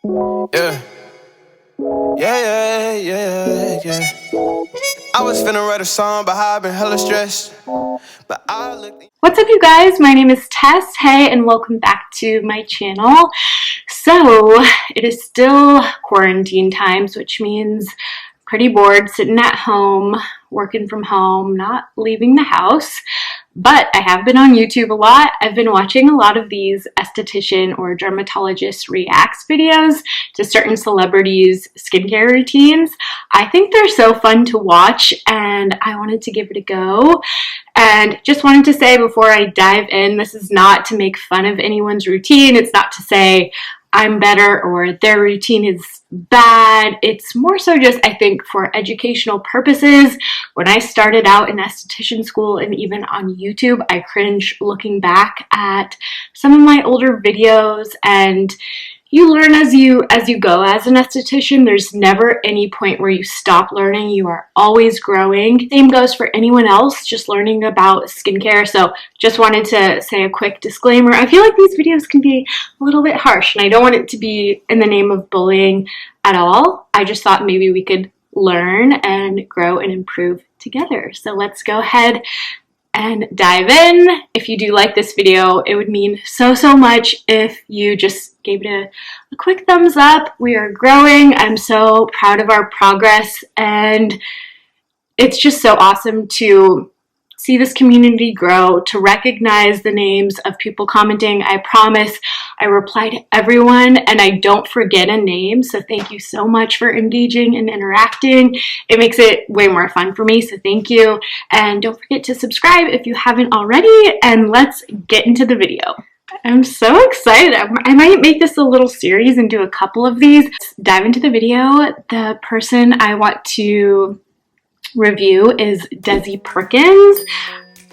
Yeah. Yeah. I was finna write a song, but how I've been hella stressed. But I looked. What's up, you guys? My name is Tess. Hey, and welcome back to my channel. So, it is still quarantine times, which means pretty bored sitting at home, working from home, not leaving the house. But I have been on YouTube a lot. I've been watching a lot of these esthetician or dermatologist reacts videos to certain celebrities' skincare routines. I think they're so fun to watch, and I wanted to give it a go. And just wanted to say before I dive in, this is not to make fun of anyone's routine. It's not to say I'm better or their routine is bad. It's more so just, I think, for educational purposes. When I started out in esthetician school and even on YouTube, I cringe looking back at some of my older videos, and you learn as you go as an esthetician. There's never any point where you stop learning. You are always growing. Same goes for anyone else just learning about skincare. So just wanted to say a quick disclaimer. I feel like these videos can be a little bit harsh, and I don't want it to be in the name of bullying at all. I just thought maybe we could learn and grow and improve together. So let's go ahead and dive in. If you do like this video, it would mean so much if you just gave it a quick thumbs up. We are growing. I'm so proud of our progress, and it's just so awesome to see this community grow, to recognize the names of people commenting. I promise I reply to everyone and I don't forget a name, so thank you so much for engaging and interacting. It makes it way more fun for me, so thank you. And don't forget to subscribe if you haven't already, and let's get into the video. I'm so excited. I might make this a little series and do a couple of these. Let's dive into the video. The person I want to review is Desi Perkins.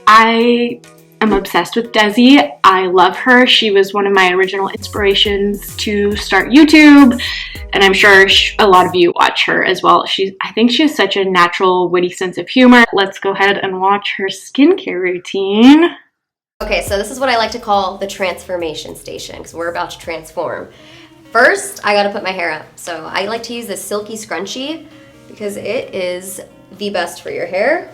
I am obsessed with Desi. I love her. She was one of my original inspirations to start YouTube, and I'm sure a lot of you watch her as well. I think she has such a natural, witty sense of humor. Let's go ahead and watch her skincare routine. Okay, so this is what I like to call the transformation station, because we're about to transform. First, I gotta put my hair up. So I like to use this silky scrunchie because it is the best for your hair.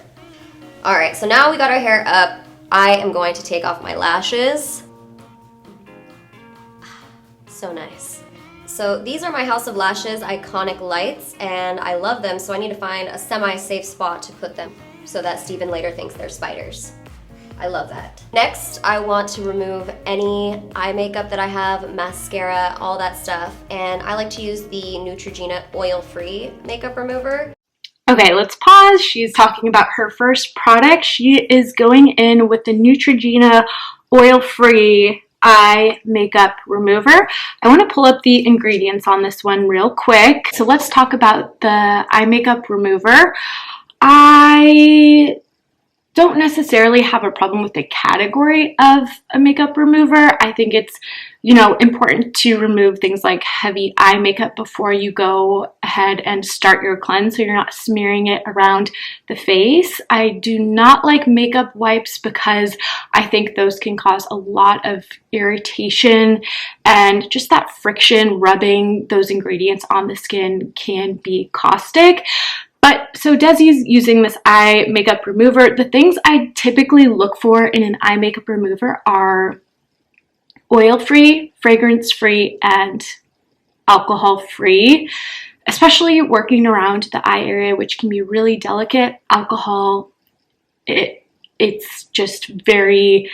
All right, so now we got our hair up. I am going to take off my lashes. So nice. So these are my House of Lashes Iconic Lights, and I love them, so I need to find a semi-safe spot to put them so that Steven later thinks they're spiders. I love that. Next, I want to remove any eye makeup that I have, mascara, all that stuff, and I like to use the Neutrogena oil-free makeup remover. Okay, let's pause. She's talking about her first product. She is going in with the Neutrogena oil-free eye makeup remover. I want to pull up the ingredients on this one real quick. So let's talk about the eye makeup remover. I don't necessarily have a problem with the category of a makeup remover. I think it's, important to remove things like heavy eye makeup before you go ahead and start your cleanse, so you're not smearing it around the face. I do not like makeup wipes because I think those can cause a lot of irritation, and just that friction rubbing those ingredients on the skin can be caustic. But so Desi's using this eye makeup remover. The things I typically look for in an eye makeup remover are oil-free, fragrance-free, and alcohol-free. Especially working around the eye area, which can be really delicate. Alcohol, it's just very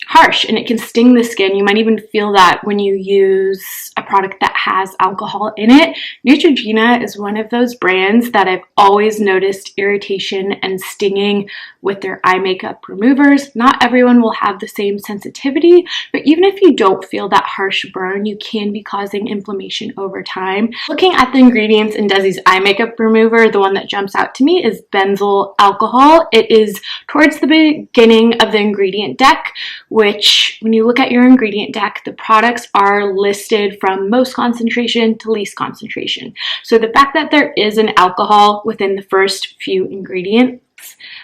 harsh, and it can sting the skin. You might even feel that when you use a product that has alcohol in it. Neutrogena is one of those brands that I've always noticed irritation and stinging with their eye makeup removers. Not everyone will have the same sensitivity, but even if you don't feel that harsh burn, you can be causing inflammation over time. Looking at the ingredients in Desi's eye makeup remover, the one that jumps out to me is benzyl alcohol. It is towards the beginning of the ingredient deck, which when you look at your ingredient deck, the products are listed from most concentration to least concentration. So the fact that there is an alcohol within the first few ingredients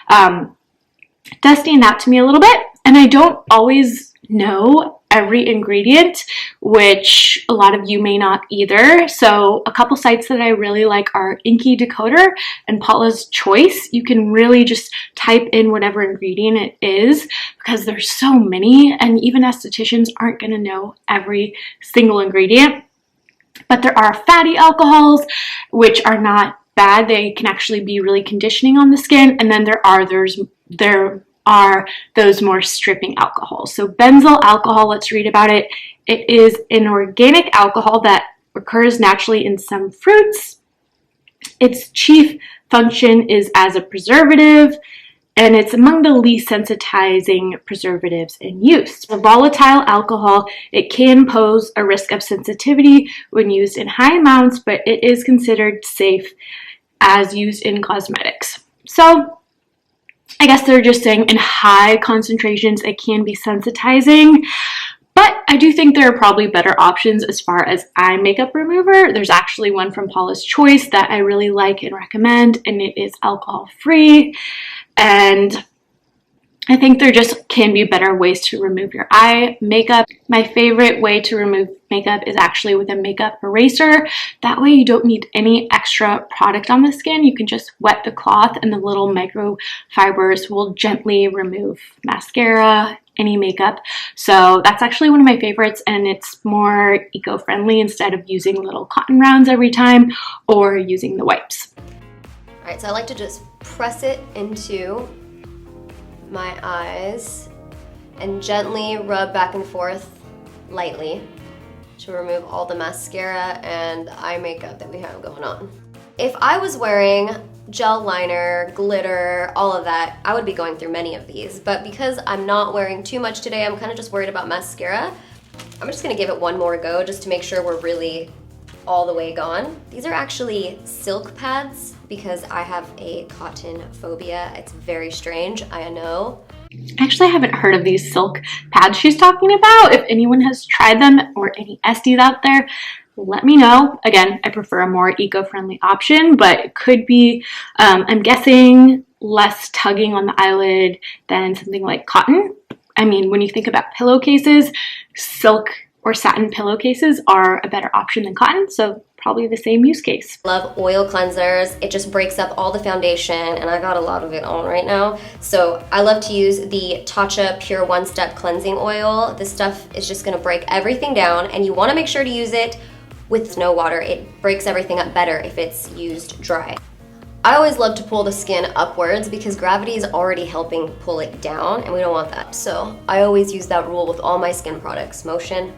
does stand out to me a little bit, and I don't always know every ingredient, which a lot of you may not either. So a couple sites that I really like are Inky Decoder and Paula's Choice. You can really just type in whatever ingredient it is because there's so many, and even estheticians aren't going to know every single ingredient. But there are fatty alcohols, which are not bad. They can actually be really conditioning on the skin. And then there are those more stripping alcohols. So benzyl alcohol, let's read about it. It is an organic alcohol that occurs naturally in some fruits. Its chief function is as a preservative, and it's among the least sensitizing preservatives in use. A volatile alcohol, it can pose a risk of sensitivity when used in high amounts, but it is considered safe as used in cosmetics. So I guess they're just saying in high concentrations it can be sensitizing, but I do think there are probably better options as far as eye makeup remover. There's actually one from Paula's Choice that I really like and recommend, and it is alcohol free, and I think there just can be better ways to remove your eye makeup. My favorite way to remove makeup is actually with a makeup eraser. That way you don't need any extra product on the skin. You can just wet the cloth and the little microfibers will gently remove mascara, any makeup. So that's actually one of my favorites, and it's more eco-friendly instead of using little cotton rounds every time or using the wipes. All right, so I like to just press it into my eyes and gently rub back and forth lightly to remove all the mascara and eye makeup that we have going on. If I was wearing gel liner, glitter, all of that, I would be going through many of these, but because I'm not wearing too much today, I'm kind of just worried about mascara. I'm just gonna give it one more go just to make sure we're really all the way gone. These are actually silk pads because I have a cotton phobia. It's very strange, I know. Actually, I haven't heard of these silk pads she's talking about. If anyone has tried them or any Esties out there, let me know. Again, I prefer a more eco-friendly option, but it could be, I'm guessing, less tugging on the eyelid than something like cotton. I mean, when you think about pillowcases, silk or satin pillowcases are a better option than cotton, so probably the same use case. Love oil cleansers. It just breaks up all the foundation, and I got a lot of it on right now. So I love to use the Tatcha Pure One Step Cleansing Oil. This stuff is just gonna break everything down, and you wanna make sure to use it with no water. It breaks everything up better if it's used dry. I always love to pull the skin upwards because gravity is already helping pull it down, and we don't want that. So I always use that rule with all my skin products. Motion.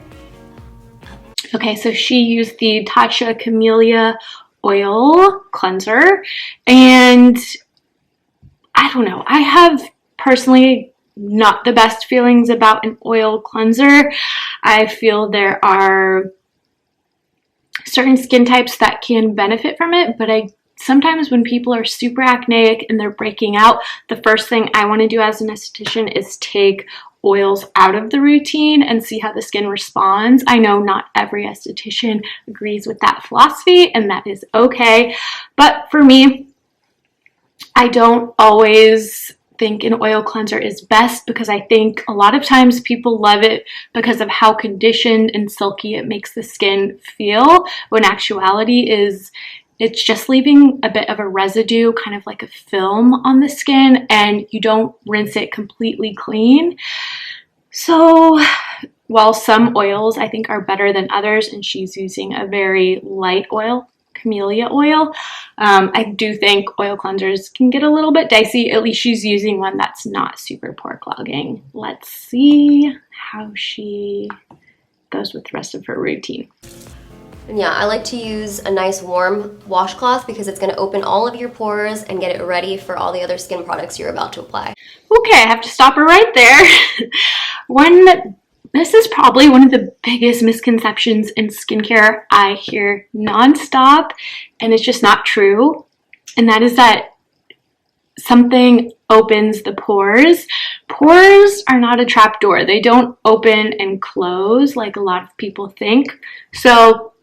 Okay, so she used the Tatcha Camellia Oil Cleanser, and I don't know, I have personally not the best feelings about an oil cleanser. I feel there are certain skin types that can benefit from it, but sometimes when people are super acneic and they're breaking out, the first thing I want to do as an esthetician is take oils out of the routine and see how the skin responds. I know not every esthetician agrees with that philosophy, and that is okay. But for me, I don't always think an oil cleanser is best because I think a lot of times people love it because of how conditioned and silky it makes the skin feel, when actuality is it's just leaving a bit of a residue, kind of like a film on the skin, and you don't rinse it completely clean. So while some oils I think are better than others, and she's using a very light oil, camellia oil, I do think oil cleansers can get a little bit dicey. At least she's using one that's not super pore clogging. Let's see how she goes with the rest of her routine. And yeah, I like to use a nice warm washcloth because it's going to open all of your pores and get it ready for all the other skin products you're about to apply. Okay, I have to stop her right there. This is probably one of the biggest misconceptions in skincare I hear nonstop, and it's just not true. And that is that something opens the pores. Pores are not a trap door. They don't open and close like a lot of people think. So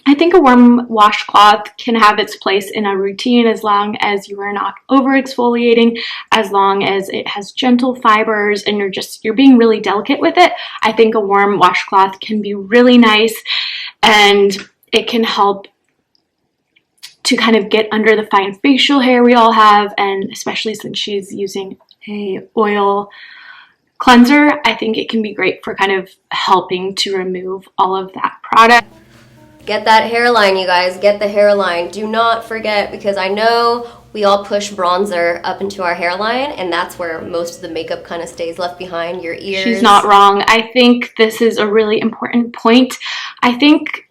I think a warm washcloth can have its place in a routine as long as you are not over exfoliating, as long as it has gentle fibers and you're being really delicate with it. I think a warm washcloth can be really nice, and it can help to kind of get under the fine facial hair we all have, and especially since she's using a oil cleanser, I think it can be great for kind of helping to remove all of that product. Get that hairline, you guys. Get the hairline. Do not forget, because I know we all push bronzer up into our hairline, and that's where most of the makeup kind of stays left behind. Your ears. She's not wrong. I think this is a really important point. I think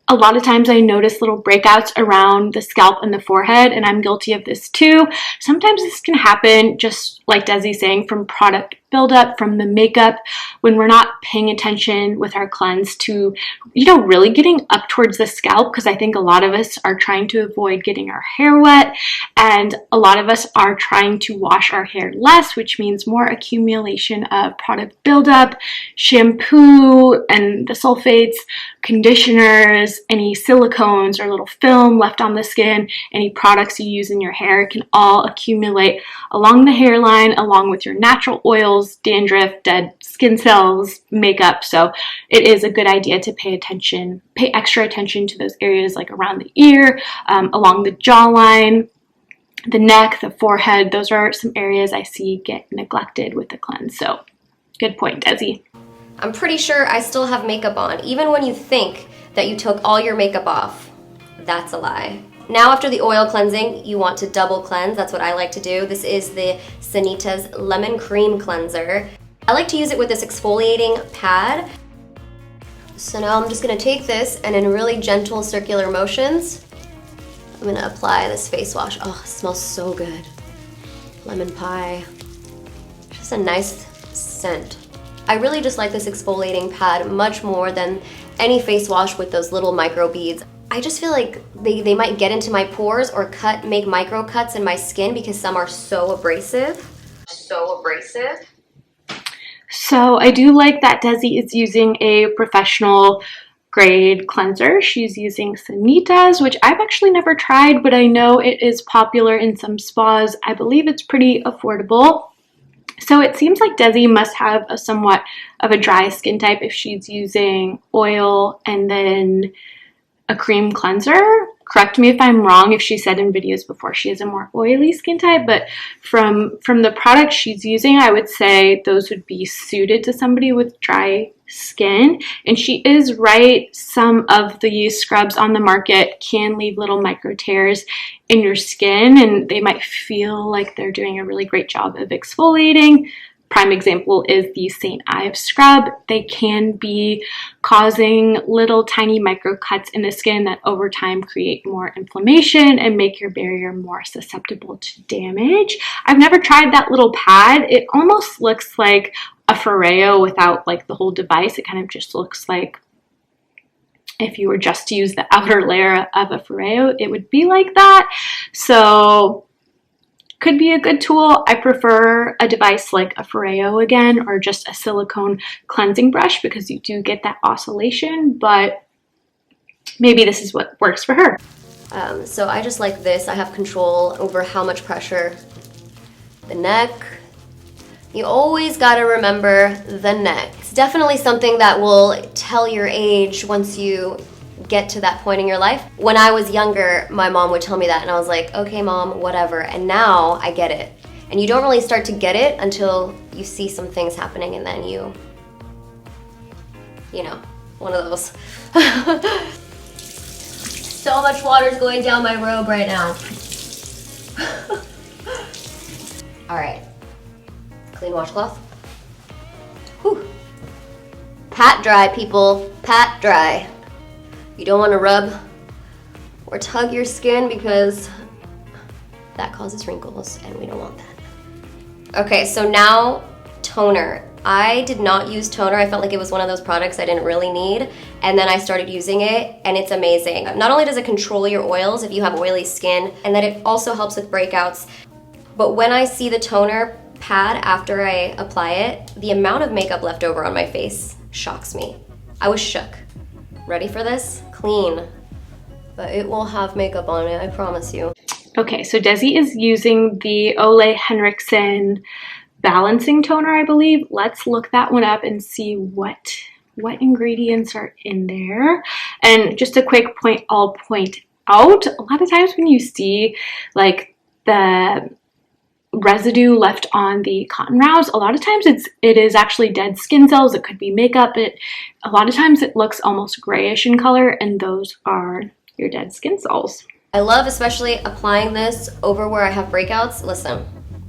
a lot of times I notice little breakouts around the scalp and the forehead, and I'm guilty of this too. Sometimes this can happen, just like Desi's saying, from product buildup, from the makeup, when we're not paying attention with our cleanse to, really getting up towards the scalp, because I think a lot of us are trying to avoid getting our hair wet, and a lot of us are trying to wash our hair less, which means more accumulation of product buildup, shampoo and the sulfates, conditioners, any silicones or little film left on the skin, any products you use in your hair can all accumulate along the hairline, along with your natural oils, dandruff, dead skin cells, makeup. So it is a good idea to pay extra attention to those areas, like around the ear, along the jawline, the neck, the forehead. Those are some areas I see get neglected with the cleanse. So good point, Desi. I'm pretty sure I still have makeup on, even when you think that you took all your makeup off. That's a lie. Now after the oil cleansing, you want to double cleanse. That's what I like to do. This is the Sanita's Lemon Cream Cleanser. I like to use it with this exfoliating pad. So now I'm just gonna take this, and in really gentle circular motions, I'm gonna apply this face wash. Oh, it smells so good. Lemon pie. Just a nice scent. I really just like this exfoliating pad much more than any face wash with those little micro beads. I just feel like they might get into my pores or make micro cuts in my skin, because some are so abrasive. So I do like that Desi is using a professional grade cleanser. She's using Sanita's, which I've actually never tried, but I know it is popular in some spas. I believe it's pretty affordable. So it seems like Desi must have a somewhat of a dry skin type if she's using oil and then a cream cleanser. Correct me if I'm wrong, if she said in videos before she has a more oily skin type, but from the products she's using, I would say those would be suited to somebody with dry skin. And she is right, some of the scrubs on the market can leave little micro tears in your skin, and they might feel like they're doing a really great job of exfoliating. Prime example is the St. Ives scrub. They can be causing little tiny micro cuts in the skin that over time create more inflammation and make your barrier more susceptible to damage. I've never tried that little pad. It almost looks like a Foreo without like the whole device. It kind of just looks like if you were just to use the outer layer of a Foreo, it would be like that. So could be a good tool. I prefer a device like a Foreo again, or just a silicone cleansing brush, because you do get that oscillation, but maybe this is what works for her. So I just like this. I have control over how much pressure. The neck. You always gotta remember the neck. It's definitely something that will tell your age once you get to that point in your life. When I was younger, my mom would tell me that, and I was like, okay, Mom, whatever. And now I get it. And you don't really start to get it until you see some things happening, and then you know, one of those. So much water's going down my robe right now. All right, clean washcloth. Whew. Pat dry, people, pat dry. You don't want to rub or tug your skin, because that causes wrinkles and we don't want that. Okay, so now toner. I did not use toner. I felt like it was one of those products I didn't really need, and then I started using it, and it's amazing. Not only does it control your oils if you have oily skin, and then it also helps with breakouts, but when I see the toner pad after I apply it, the amount of makeup left over on my face shocks me. I was shook. Ready for this? Clean. but it will have makeup on it, I promise you. Okay, so Desi is using the Ole Henriksen balancing toner, I believe. Let's look that one up and see what ingredients are in there. And just a quick point, I'll point out, a lot of times when you see like the residue left on the cotton rounds, a lot of times it is actually dead skin cells. It could be makeup. A lot of times it looks almost grayish in color, and those are your dead skin cells. I love especially applying this over where I have breakouts. Listen,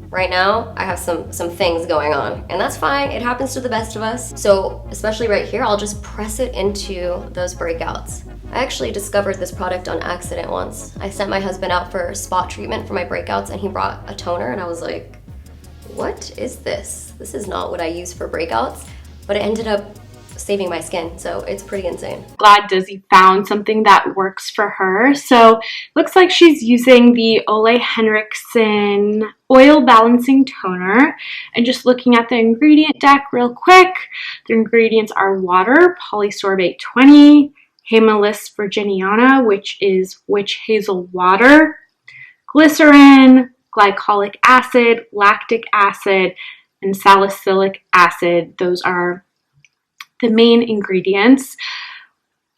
right now I have some things going on, and that's fine. It happens to the best of us. So especially right here, I'll just press it into those breakouts. I actually discovered this product on accident once. I sent my husband out for spot treatment for my breakouts, and he brought a toner, and I was like, what is this? This is not what I use for breakouts, but it ended up saving my skin, so it's pretty insane. Glad Desi found something that works for her. So looks like she's using the Ole Henriksen oil balancing toner, and just looking at the ingredient deck real quick, the ingredients are water, polysorbate 20, Haemolis virginiana, which is witch hazel water, glycerin, glycolic acid, lactic acid, and salicylic acid. Those are the main ingredients.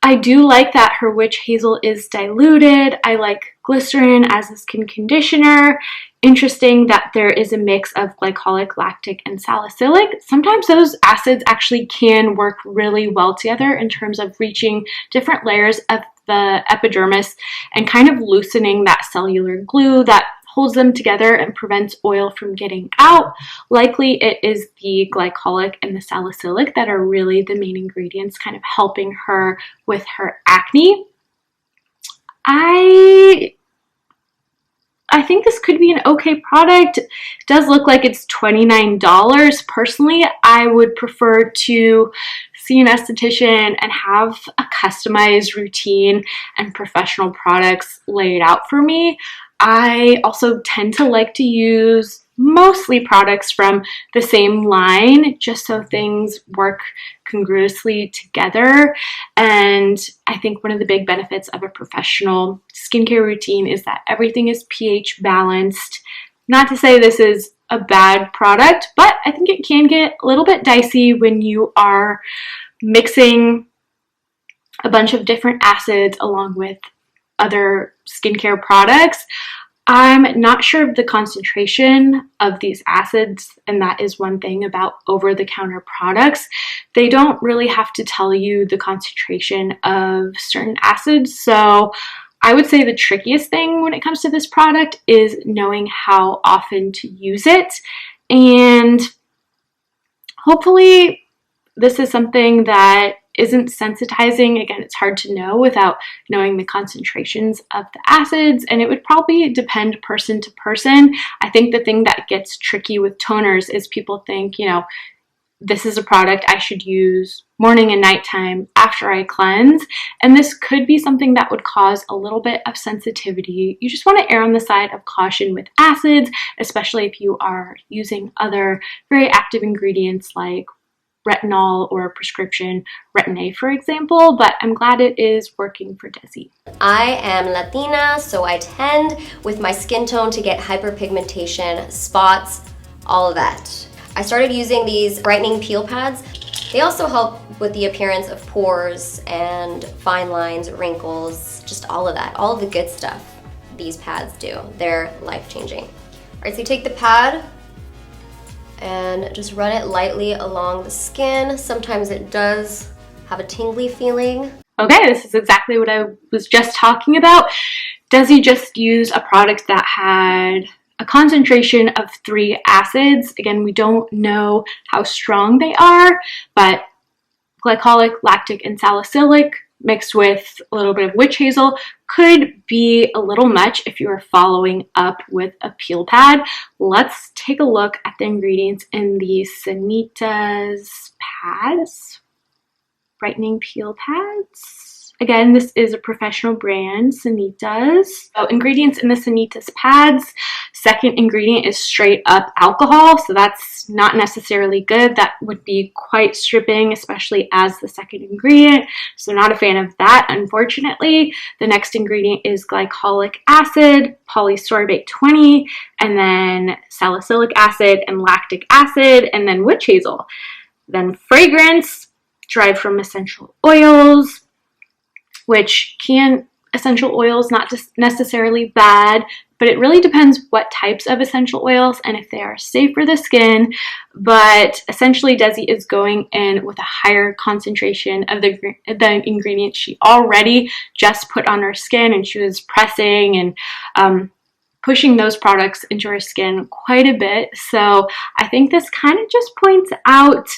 I do like that her witch hazel is diluted. I like glycerin as a skin conditioner. Interesting that there is a mix of glycolic, lactic, and salicylic. Sometimes those acids actually can work really well together in terms of reaching different layers of the epidermis and kind of loosening that cellular glue that holds them together and prevents oil from getting out. Likely it is the glycolic and the salicylic that are really the main ingredients kind of helping her with her acne. I think this could be an okay product. It does look like it's $29. Personally, I would prefer to see an esthetician and have a customized routine and professional products laid out for me. I also tend to like to use mostly products from the same line, just so things work congruously together. And I think one of the big benefits of a professional skincare routine is that everything is pH balanced. Not to say this is a bad product, but I think it can get a little bit dicey when you are mixing a bunch of different acids along with other skincare products. I'm not sure of the concentration of these acids, and that is one thing about over-the-counter products. They don't really have to tell you the concentration of certain acids, so I would say the trickiest thing when it comes to this product is knowing how often to use it, and hopefully this is something that isn't sensitizing. Again, it's hard to know without knowing the concentrations of the acids, and it would probably depend person to person. I think the thing that gets tricky with toners is people think, you know, this is a product I should use morning and nighttime after I cleanse, and this could be something that would cause a little bit of sensitivity. You just want to err on the side of caution with acids, especially if you are using other very active ingredients like retinol or prescription retin-A, for example, but I'm glad it is working for Desi. I am Latina, so I tend with my skin tone to get hyperpigmentation, spots, all of that. I started using these brightening peel pads. They also help with the appearance of pores and fine lines, wrinkles, just all of that, all of the good stuff these pads do. They're life-changing. All right, so you take the pad and just run it lightly along the skin. Sometimes it does have a tingly feeling. Okay, this is exactly what I was just talking about. Desi just used a product that had a concentration of 3 acids. Again, we don't know how strong they are, but glycolic, lactic, and salicylic mixed with a little bit of witch hazel could be a little much if you are following up with a peel pad. Let's take a look at the ingredients in the Sanita's pads, brightening peel pads. Again, this is a professional brand, Sanita's. So ingredients in the Sanita's pads: second ingredient is straight up alcohol, so that's not necessarily good. That would be quite stripping, especially as the second ingredient, so not a fan of that, unfortunately. The next ingredient is glycolic acid, polysorbate 20, and then salicylic acid and lactic acid, and then witch hazel. Then fragrance, derived from essential oils, which essential oils, not just necessarily bad, but it really depends what types of essential oils and if they are safe for the skin. But essentially, Desi is going in with a higher concentration of the ingredients she already just put on her skin, and she was pressing and pushing those products into her skin quite a bit. So I think this kind of just points out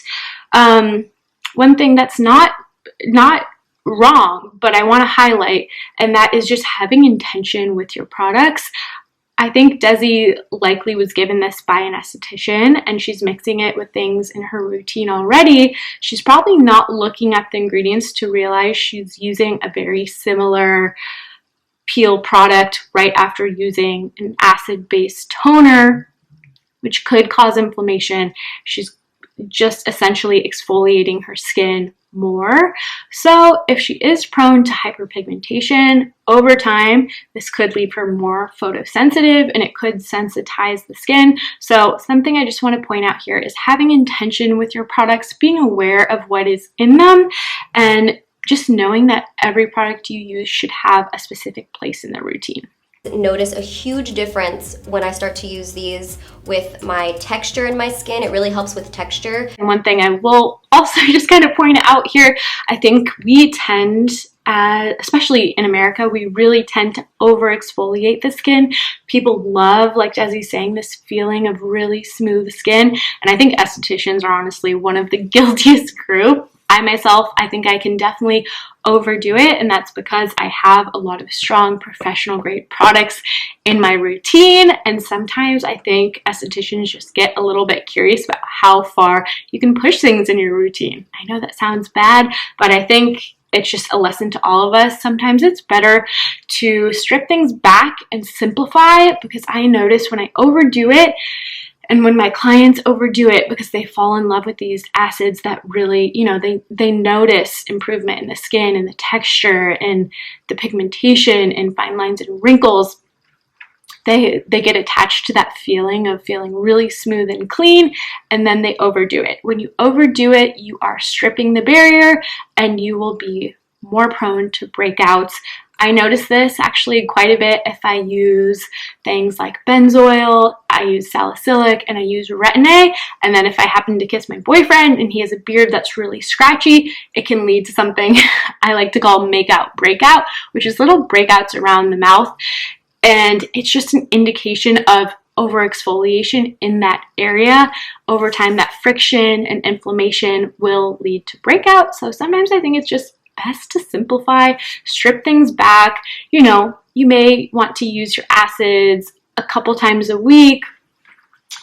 one thing that's not wrong, but I want to highlight, and that is just having intention with your products. I think Desi likely was given this by an esthetician, and she's mixing it with things in her routine already. She's probably not looking at the ingredients to realize she's using a very similar peel product right after using an acid-based toner, which could cause inflammation. She's just essentially exfoliating her skin more. So if she is prone to hyperpigmentation over time, this could leave her more photosensitive, and it could sensitize the skin. So something I just want to point out here is having intention with your products, being aware of what is in them, and just knowing that every product you use should have a specific place in the routine. Notice a huge difference when I start to use these with my texture in my skin. It really helps with texture. And one thing I will also just kind of point out here, I think we tend, especially in America, we really tend to over exfoliate the skin. People love, like Desi's saying, this feeling of really smooth skin. And I think estheticians are honestly one of the guiltiest group. I myself, I think I can definitely overdo it, and that's because I have a lot of strong professional grade products in my routine, and sometimes I think estheticians just get a little bit curious about how far you can push things in your routine. I know that sounds bad, but I think it's just a lesson to all of us. Sometimes it's better to strip things back and simplify, because I notice when I overdo it, and when my clients overdo it because they fall in love with these acids that really, they notice improvement in the skin and the texture and the pigmentation and fine lines and wrinkles, they get attached to that feeling of feeling really smooth and clean, and then they overdo it. When you overdo it, you are stripping the barrier, and you will be more prone to breakouts. I notice this actually quite a bit if I use things like benzoyl, I use salicylic, and I use retin-A. And then if I happen to kiss my boyfriend and he has a beard that's really scratchy, it can lead to something I like to call make-out breakout, which is little breakouts around the mouth. And it's just an indication of over-exfoliation in that area. Over time, that friction and inflammation will lead to breakout. So sometimes I think it's just best to simplify, strip things back. You may want to use your acids a couple times a week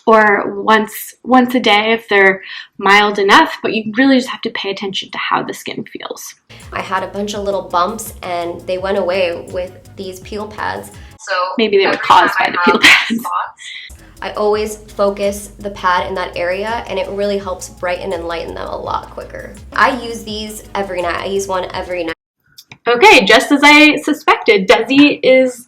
or once a day if they're mild enough, but you really just have to pay attention to how the skin feels. I had a bunch of little bumps, and they went away with these peel pads. So maybe they were caused by the peel pads. I always focus the pad in that area, and it really helps brighten and lighten them a lot quicker. I use these every night. I use one every night. Okay, just as I suspected, Desi is,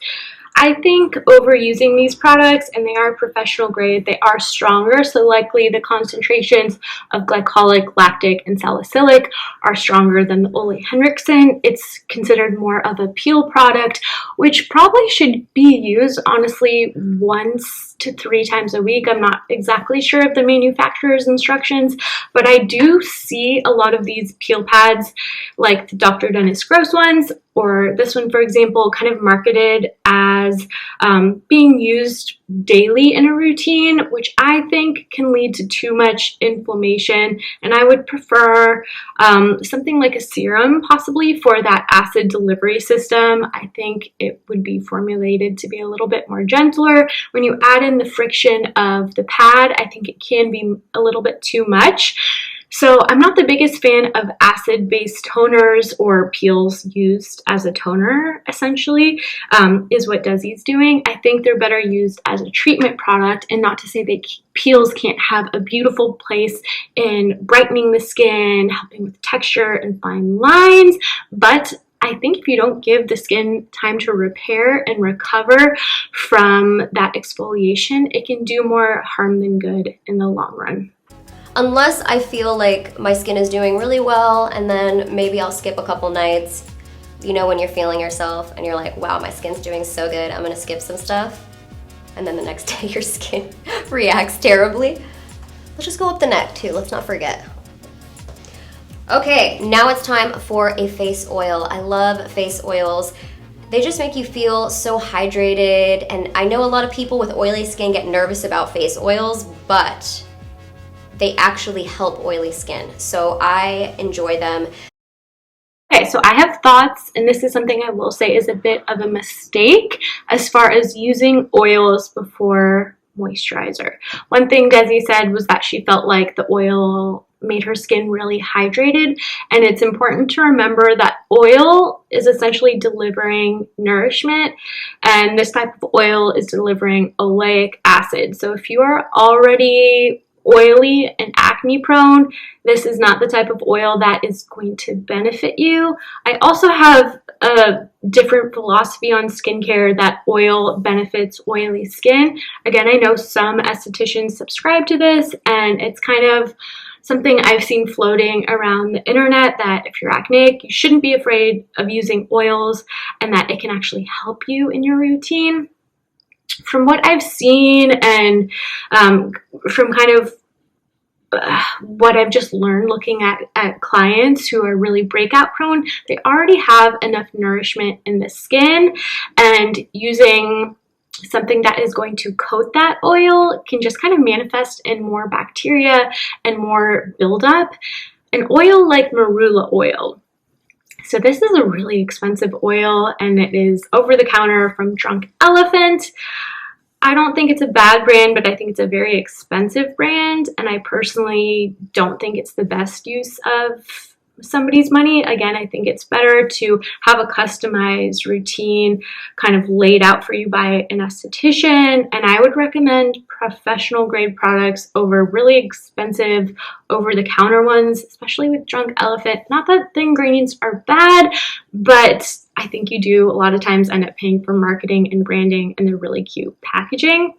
I think, overusing these products, and they are professional grade. They are stronger, so likely the concentrations of glycolic, lactic, and salicylic are stronger than the Ole Henriksen. It's considered more of a peel product, which probably should be used, honestly, 1 to 3 times a week. I'm not exactly sure of the manufacturer's instructions, but I do see a lot of these peel pads, like the Dr. Dennis Gross ones, or this one, for example, kind of marketed as being used daily in a routine, which I think can lead to too much inflammation. And I would prefer something like a serum, possibly, for that acid delivery system. I think it would be formulated to be a little bit more gentler. When you add in the friction of the pad, I think it can be a little bit too much. So I'm not the biggest fan of acid-based toners or peels used as a toner, essentially, is what Desi's doing. I think they're better used as a treatment product, and not to say that peels can't have a beautiful place in brightening the skin, helping with texture and fine lines, but I think if you don't give the skin time to repair and recover from that exfoliation, it can do more harm than good in the long run. Unless I feel like my skin is doing really well, and then maybe I'll skip a couple nights. You know, when you're feeling yourself and you're like, wow, my skin's doing so good, I'm gonna skip some stuff. And then the next day your skin reacts terribly. Let's just go up the neck too, let's not forget. Okay, now it's time for a face oil. I love face oils. They just make you feel so hydrated, and I know a lot of people with oily skin get nervous about face oils, but they actually help oily skin, so I enjoy them. Okay, so I have thoughts, and this is something I will say is a bit of a mistake as far as using oils before moisturizer. One thing Desi said was that she felt like the oil made her skin really hydrated, and it's important to remember that oil is essentially delivering nourishment, and this type of oil is delivering oleic acid. So if you are already oily and acne prone, this is not the type of oil that is going to benefit you. I also have a different philosophy on skincare, that oil benefits oily skin. Again, I know some estheticians subscribe to this, and it's kind of something I've seen floating around the internet, that if you're acneic, you shouldn't be afraid of using oils and that it can actually help you in your routine. From what I've seen, and from kind of what I've just learned looking at clients who are really breakout prone, they already have enough nourishment in the skin, and using something that is going to coat that oil can just kind of manifest in more bacteria and more buildup. An oil like marula oil. So this is a really expensive oil, and it is over the counter from Drunk Elephant. I don't think it's a bad brand, but I think it's a very expensive brand, and I personally don't think it's the best use of somebody's money. Again, I think it's better to have a customized routine kind of laid out for you by an esthetician, and I would recommend professional grade products over really expensive over-the-counter ones, especially with Drunk Elephant. Not that the ingredients are bad, but I think you do a lot of times end up paying for marketing and branding and the really cute packaging.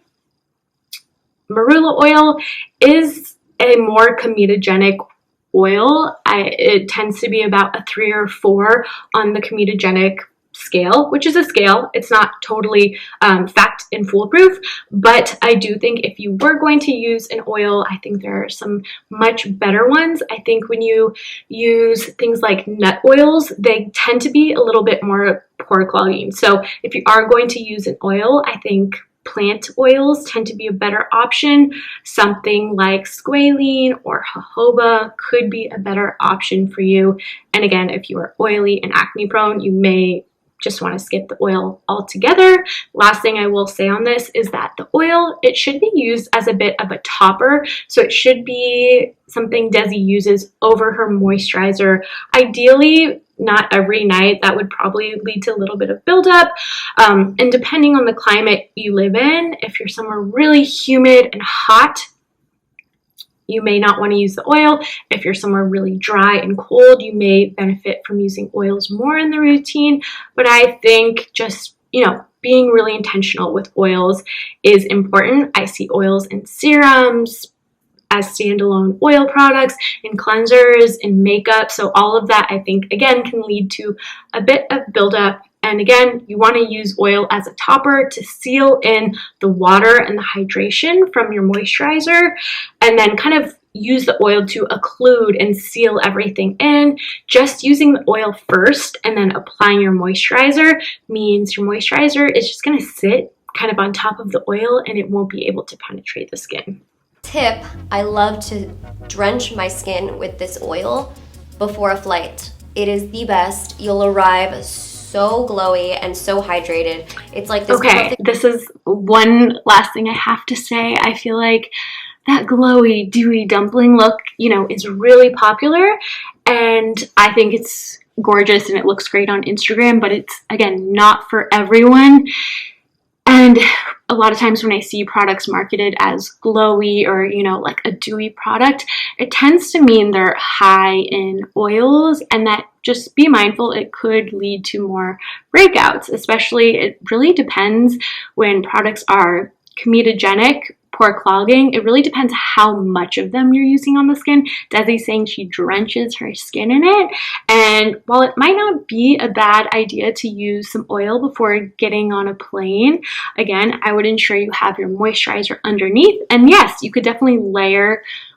Marula oil is a more comedogenic oil. It tends to be about a 3 or 4 on the comedogenic scale, which is a scale. It's not totally fact and foolproof, but I do think if you were going to use an oil, I think there are some much better ones. I think when you use things like nut oils, they tend to be a little bit more pore clogging. So if you are going to use an oil, I think plant oils tend to be a better option. Something like squalene or jojoba could be a better option for you. And again, if you are oily and acne prone, you may just want to skip the oil altogether. Last thing I will say on this is that the oil, it should be used as a bit of a topper. So it should be something Desi uses over her moisturizer. Ideally, not every night. That would probably lead to a little bit of buildup. And depending on the climate you live in, if you're somewhere really humid and hot, you may not want to use the oil. If you're somewhere really dry and cold, you may benefit from using oils more in the routine. But I think just, being really intentional with oils is important. I see oils in serums, as standalone oil products, in cleansers, in makeup. So all of that, I think, again, can lead to a bit of buildup. And again, you want to use oil as a topper to seal in the water and the hydration from your moisturizer, and then kind of use the oil to occlude and seal everything in. Just using the oil first and then applying your moisturizer means your moisturizer is just going to sit kind of on top of the oil, and it won't be able to penetrate the skin. Tip, I love to drench my skin with this oil before a flight. It is the best. You'll arrive so glowy and so hydrated. It's like this. Okay, this is one last thing I have to say. I feel like that glowy, dewy dumpling look, you know, is really popular, and I think it's gorgeous and it looks great on Instagram, but it's, again, not for everyone. And a lot of times when I see products marketed as glowy or, you know, like a dewy product, it tends to mean they're high in oils, and that, just be mindful, it could lead to more breakouts. Especially, it really depends when products are comedogenic, pore clogging. It really depends how much of them you're using on the skin. Desi's saying she drenches her skin in it, and while it might not be a bad idea to use some oil before getting on a plane, again, I would ensure you have your moisturizer underneath. And yes, you could definitely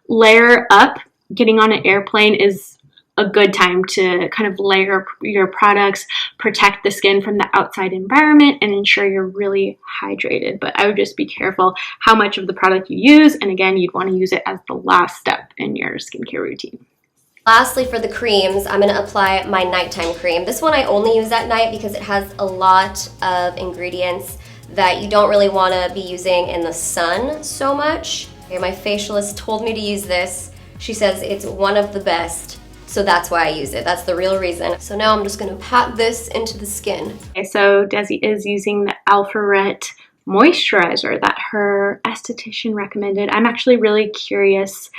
layer up. Getting on an airplane is a good time to kind of layer your products, protect the skin from the outside environment, and ensure you're really hydrated. But I would just be careful how much of the product you use, and again, you'd want to use it as the last step in your skincare routine. Lastly, for the creams, I'm going to apply my nighttime cream. This one I only use at night because it has a lot of ingredients that you don't really want to be using in the sun so much. Okay, my facialist told me to use this. She says it's one of the best. So that's why I use it. That's the real reason. So now I'm just gonna pat this into the skin. Okay, so Desi is using the Alpha moisturizer that her esthetician recommended. I'm actually really curious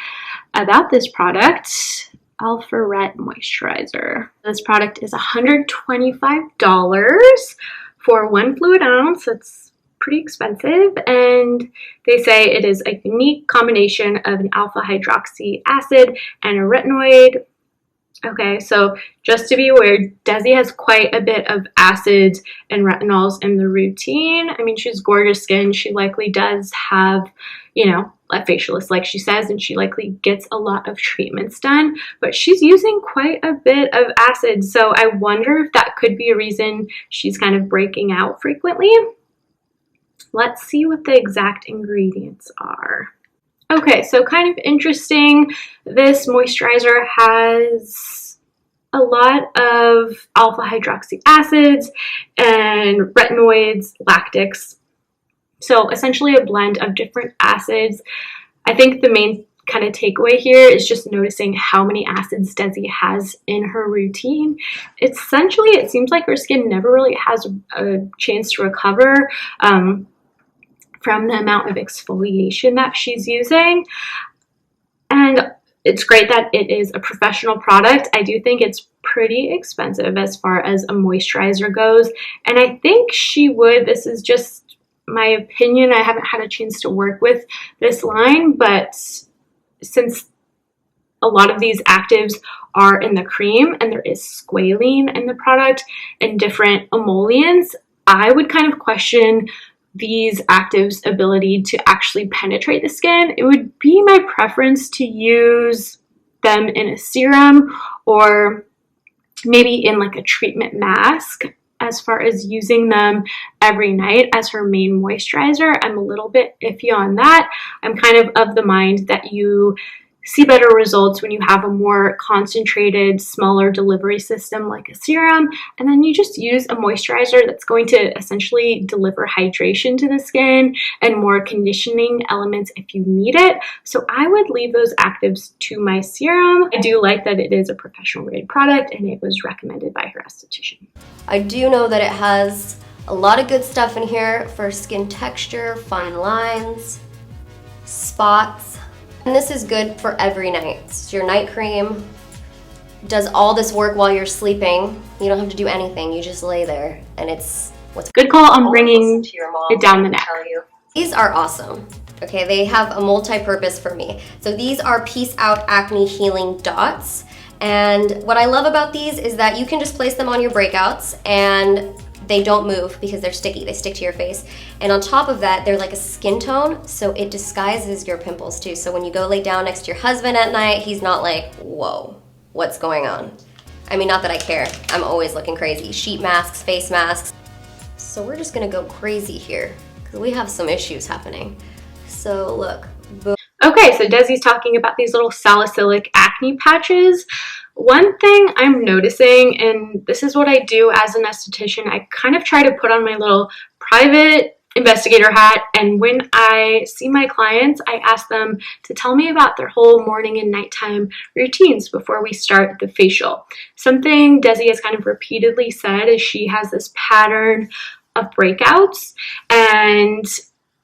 about this product, Alpha moisturizer. This product is $125 for 1 fluid ounce. It's pretty expensive, and they say it is a unique combination of an alpha hydroxy acid and a retinoid. Okay, so just to be aware, Desi has quite a bit of acids and retinols in the routine. I mean, she's gorgeous skin. She likely does have, you know, a facialist, like she says, and she likely gets a lot of treatments done, but she's using quite a bit of acid. So I wonder if that could be a reason she's kind of breaking out frequently. Let's see what the exact ingredients are. Okay, so kind of interesting. This moisturizer has a lot of alpha hydroxy acids and retinoids, lactics. So essentially a blend of different acids. I think the main kind of takeaway here is just noticing how many acids Desi has in her routine. Essentially, it seems like her skin never really has a chance to recover from the amount of exfoliation that she's using. And it's great that it is a professional product. I do think it's pretty expensive as far as a moisturizer goes, and I think she would, this is just my opinion, I haven't had a chance to work with this line, but since a lot of these actives are in the cream and there is squalene in the product and different emollients, I would kind of question these actives' ability to actually penetrate the skin. It would be my preference to use them in a serum or maybe in like a treatment mask. As far as using them every night as her main moisturizer, I'm a little bit iffy on that. I'm kind of the mind that you see better results when you have a more concentrated, smaller delivery system like a serum, and then you just use a moisturizer that's going to essentially deliver hydration to the skin and more conditioning elements if you need it. So I would leave those actives to my serum. I do like that it is a professional grade product and it was recommended by her esthetician. I do know that it has a lot of good stuff in here for skin texture, fine lines, spots. And this is good for every night. It's your night cream. Does all this work while you're sleeping. You don't have to do anything. You just lay there, and it's what's good call on bringing it down the neck. These are awesome. Okay, they have a multi-purpose for me. So these are Peace Out Acne Healing Dots. And what I love about these is that you can just place them on your breakouts and they don't move because they're sticky. They stick to your face. And on top of that, they're like a skin tone, so it disguises your pimples too. So when you go lay down next to your husband at night, he's not like, whoa, what's going on? I mean, not that I care. I'm always looking crazy. Sheet masks, face masks. So we're just gonna go crazy here because we have some issues happening. So look. Boom. Okay, so Desi's talking about these little salicylic acne patches. One thing I'm noticing, and this is what I do as an esthetician, I kind of try to put on my little private investigator hat, and when I see my clients, I ask them to tell me about their whole morning and nighttime routines before we start the facial. Something Desi has kind of repeatedly said is she has this pattern of breakouts, and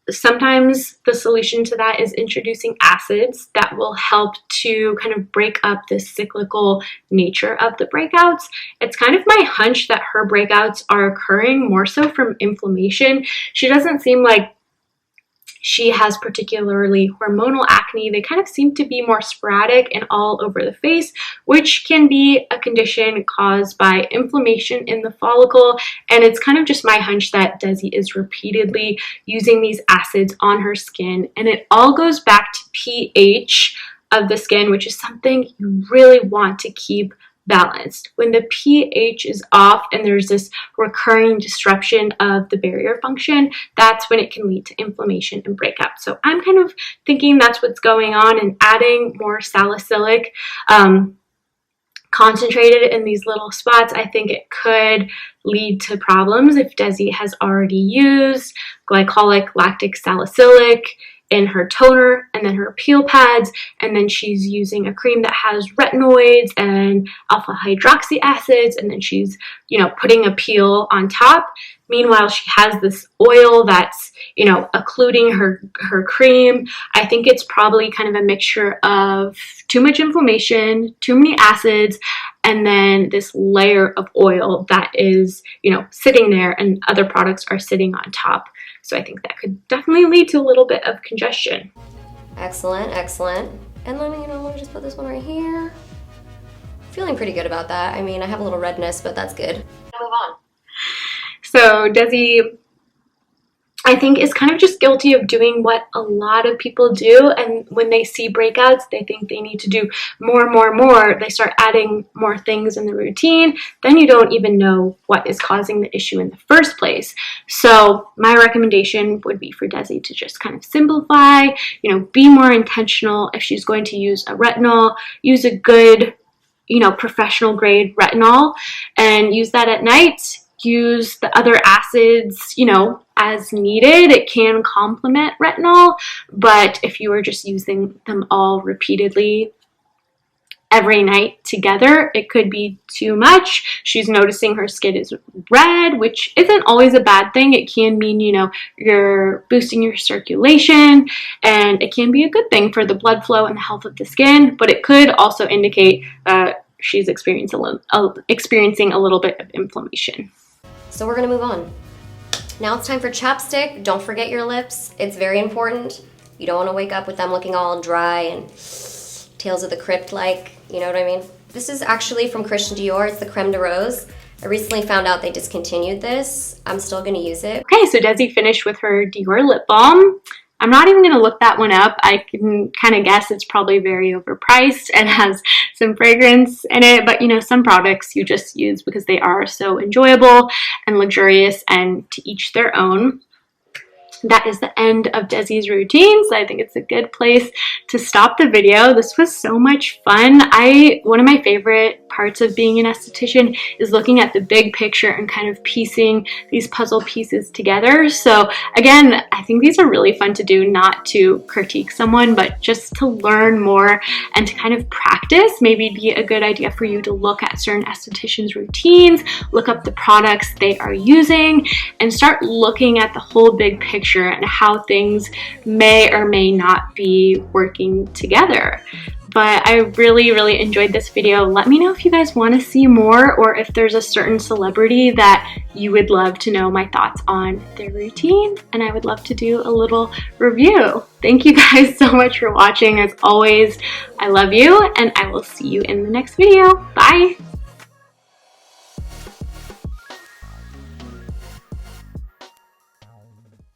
sometimes the solution to that is introducing acids that will help to kind of break up the cyclical nature of the breakouts. It's kind of my hunch that her breakouts are occurring more so from inflammation. She doesn't seem like she has particularly hormonal acne. They kind of seem to be more sporadic and all over the face, which can be a condition caused by inflammation in the follicle. And it's kind of just my hunch that Desi is repeatedly using these acids on her skin. And it all goes back to pH of the skin, which is something you really want to keep balanced. When the pH is off and there's this recurring disruption of the barrier function, that's when it can lead to inflammation and breakout. So I'm kind of thinking that's what's going on, and adding more salicylic concentrated in these little spots, I think it could lead to problems if Desi has already used glycolic lactic salicylic in her toner and then her peel pads, and then she's using a cream that has retinoids and alpha hydroxy acids, and then she's, putting a peel on top. Meanwhile, she has this oil that's, occluding her cream. I think it's probably kind of a mixture of too much inflammation, too many acids, and then this layer of oil that is, sitting there, and other products are sitting on top. So I think that could definitely lead to a little bit of congestion. Excellent, excellent. And let me just put this one right here. Feeling pretty good about that. I mean, I have a little redness, but that's good. Move on. So Desi, I think, is kind of just guilty of doing what a lot of people do, and when they see breakouts, they think they need to do more. They start adding more things in the routine, then you don't even know what is causing the issue in the first place. So my recommendation would be for Desi to just kind of simplify, be more intentional. If she's going to use a retinol, use a good, professional grade retinol, and use that at night. Use the other acids, as needed. It can complement retinol, but if you are just using them all repeatedly every night together, it could be too much. She's noticing her skin is red, which isn't always a bad thing. It can mean, you're boosting your circulation, and it can be a good thing for the blood flow and the health of the skin, but it could also indicate that she's experiencing a little bit of inflammation. So we're gonna move on. Now it's time for chapstick. Don't forget your lips. It's very important. You don't wanna wake up with them looking all dry and Tales of the Crypt like, you know what I mean? This is actually from Christian Dior. It's the Creme de Rose. I recently found out they discontinued this. I'm still gonna use it. Okay, so Desi finished with her Dior lip balm. I'm not even gonna look that one up. I can kind of guess it's probably very overpriced and has some fragrance in it, but some products you just use because they are so enjoyable and luxurious, and to each their own. That is the end of Desi's routine, so I think it's a good place to stop the video. This was so much fun. One of my favorite parts of being an esthetician is looking at the big picture and kind of piecing these puzzle pieces together. So again, I think these are really fun to do, not to critique someone, but just to learn more and to kind of practice. Maybe it'd be a good idea for you to look at certain estheticians' routines, look up the products they are using, and start looking at the whole big picture and how things may or may not be working together. But I really enjoyed this video. Let me know if you guys want to see more, or if there's a certain celebrity that you would love to know my thoughts on their routine, and I would love to do a little review. Thank you guys so much for watching. As always, I love you, and I will see you in the next video. Bye!